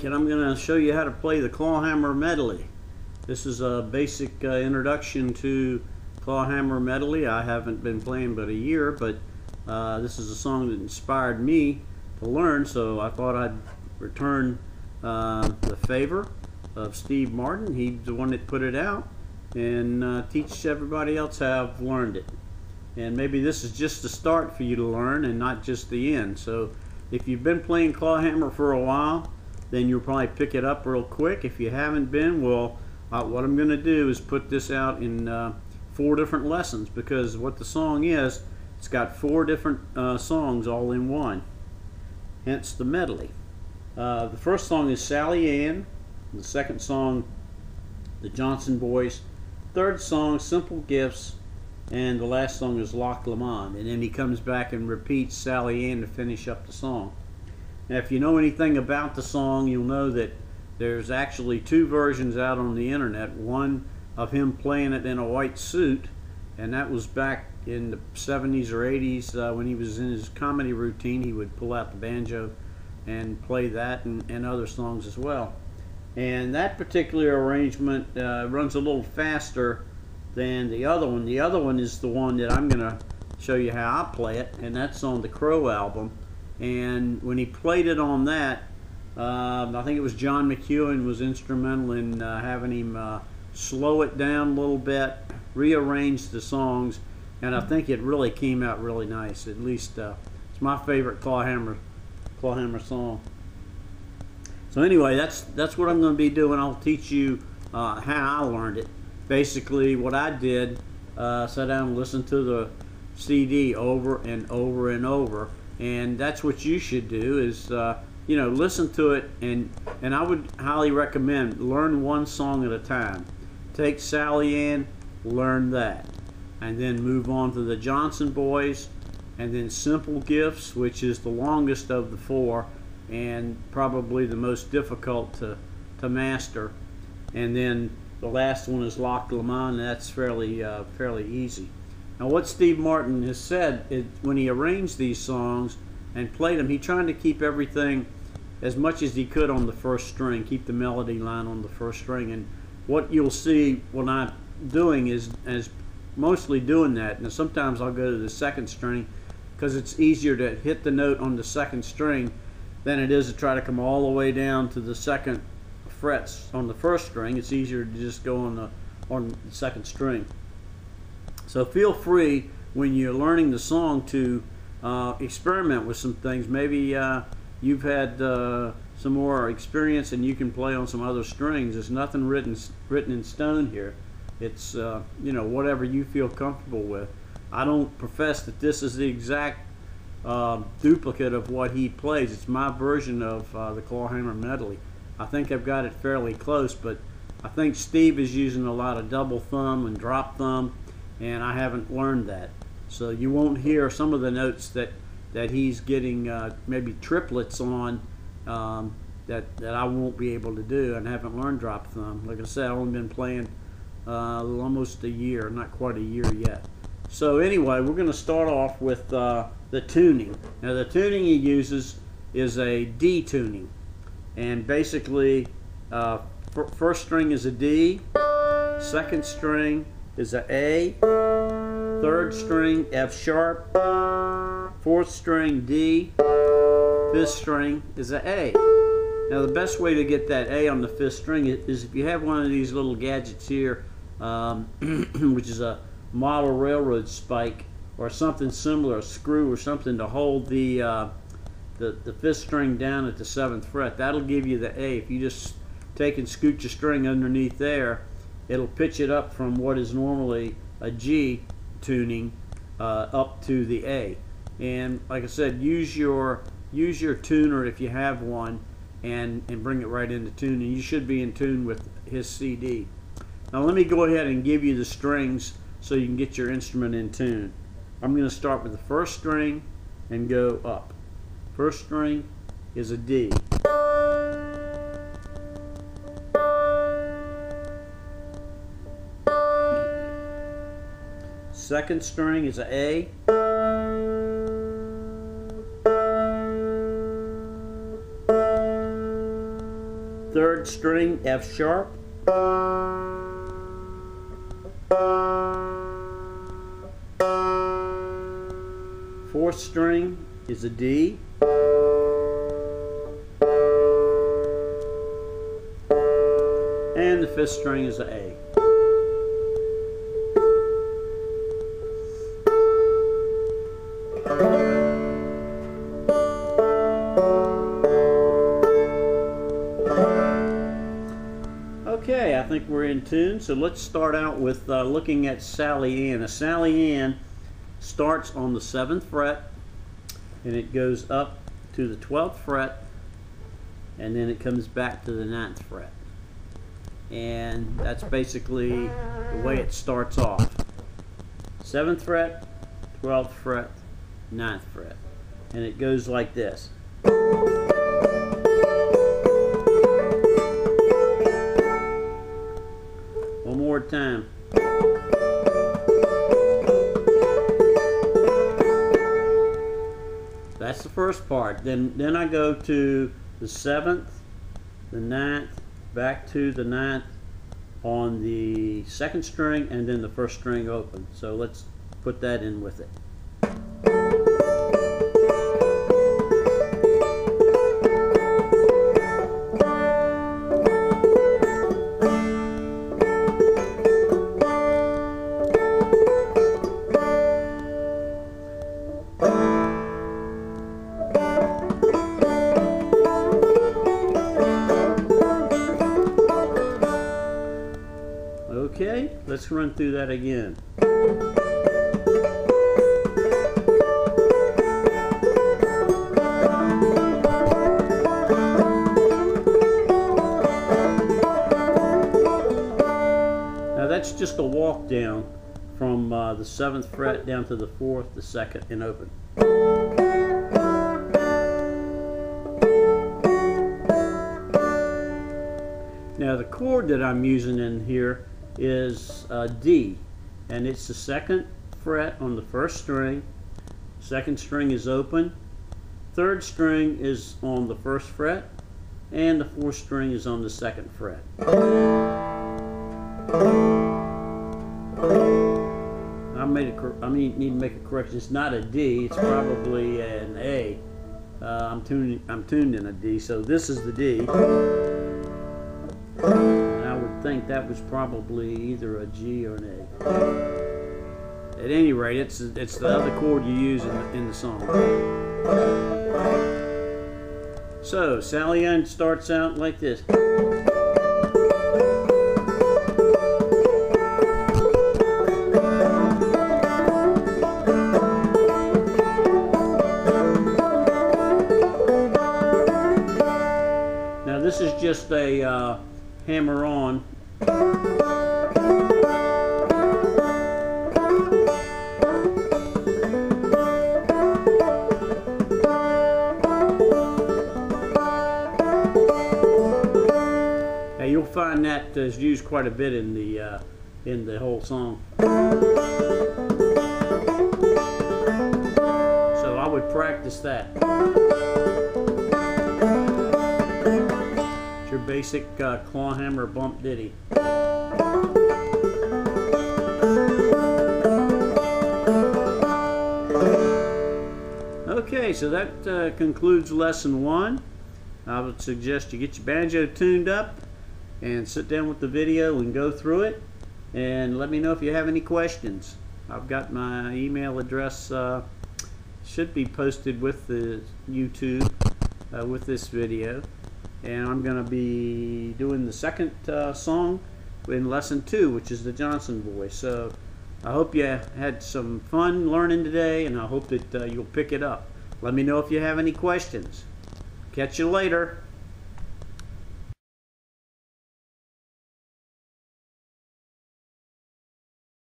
and I'm going to show you how to play the Clawhammer Medley. This is a basic introduction to Clawhammer Medley. I haven't been playing but a year, but this is a song that inspired me to learn, so I thought I'd return the favor of Steve Martin. He's the one that put it out, and teach everybody else how I've learned it. And maybe this is just the start for you to learn and not just the end. So if you've been playing Clawhammer for a while, then you'll probably pick it up real quick. If you haven't been, well, what I'm going to do is put this out in 4 different lessons, because what the song is, it's got 4 different songs all in one, hence the medley. The first song is Sally Ann, the second song, the Johnson Boys, third song, Simple Gifts, and the last song is Loch Lomond. And then he comes back and repeats Sally Ann to finish up the song. Now, if you know anything about the song, you'll know that there's actually 2 versions out on the internet. One of him playing it in a white suit, and that was back in the 70s or 80s when he was in his comedy routine. He would pull out the banjo and play that and other songs as well. And that particular arrangement runs a little faster than the other one. The other one is the one that I'm going to show you how I play it, and that's on the Crow album. And when he played it on that, I think it was John McEwen was instrumental in having him slow it down a little bit, rearrange the songs, and I think it really came out really nice. At least it's my favorite Clawhammer song. So anyway, that's what I'm going to be doing. I'll teach you how I learned it. Basically, what I did, sat down and listened to the CD over and over and over. And that's what you should do, is you know, listen to it, and I would highly recommend learn one song at a time. Take Sally Ann, learn that, and then move on to the Johnson Boys, and then Simple Gifts, which is the longest of the 4 and probably the most difficult to master, and then the last one is Loch Lomond, and that's fairly easy. Now, what Steve Martin has said is when he arranged these songs and played them, he tried to keep everything as much as he could on the first string, keep the melody line on the first string. And what you'll see when I'm doing is mostly doing that. Now, sometimes I'll go to the second string because it's easier to hit the note on the second string than it is to try to come all the way down to the second frets on the first string. It's easier to just go on the second string. So feel free when you're learning the song to experiment with some things. Maybe you've had some more experience and you can play on some other strings. There's nothing written in stone here. It's you know, whatever you feel comfortable with. I don't profess that this is the exact duplicate of what he plays. It's my version of the Clawhammer Medley. I think I've got it fairly close, but I think Steve is using a lot of double thumb and drop thumb, and I haven't learned that. So you won't hear some of the notes that he's getting maybe triplets on that I won't be able to do, and haven't learned drop thumb. Like I said, I've only been playing almost a year, not quite a year yet. So anyway, we're going to start off with the tuning. Now, the tuning he uses is a D tuning, and basically first string is a D, second string is a A, third string F sharp, fourth string D, fifth string is a A. Now, the best way to get that A on the 5th string is if you have one of these little gadgets here, which is a model railroad spike or something similar, a screw or something to hold the 5th string down at the 7th fret. That'll give you the A. If you just take and scoot your string underneath there, it'll pitch it up from what is normally a G tuning up to the A. And like I said, use your tuner if you have one, and bring it right into tune, and you should be in tune with his CD. Now, let me go ahead and give you the strings so you can get your instrument in tune. I'm going to start with the first string and go up. First string is a D. Second string is a A. Third string, F sharp. Fourth string is a D. And the fifth string is an A. Okay, I think we're in tune, so let's start out with looking at Sally Ann. A Sally Ann starts on the 7th fret, and it goes up to the 12th fret, and then it comes back to the 9th fret. And that's basically the way it starts off. 7th fret, 12th fret, 9th fret. And it goes like this. One more time. That's the first part. Then I go to the 7th, the 9th, back to the 9th on the 2nd string, and then the 1st string open. So let's put that in with it. Okay, let's run through that again. Now that's just a walk down from the 7th fret down to the 4th, the 2nd, and open. Now the chord that I'm using in here is D, and it's the 2nd fret on the 1st string. 2nd string is open, 3rd string is on the 1st fret, and the 4th string is on the 2nd fret. I need to make a correction. It's not a D, it's probably an A. I'm tuned in a D, so this is the D. I think that was probably either a G or an A. At any rate, it's the other chord you use in the song. So Sally Ann starts out like this. Now this is just a hammer on. Now you'll find that is used quite a bit in the whole song. So I would practice that. Your basic clawhammer bump ditty. Okay, so that concludes lesson 1. I would suggest you get your banjo tuned up and sit down with the video and go through it, and let me know if you have any questions. I've got my email address, should be posted with the YouTube with this video. And I'm going to be doing the second song in lesson 2, which is the Johnson voice. So I hope you had some fun learning today, and I hope that you'll pick it up. Let me know if you have any questions. Catch you later.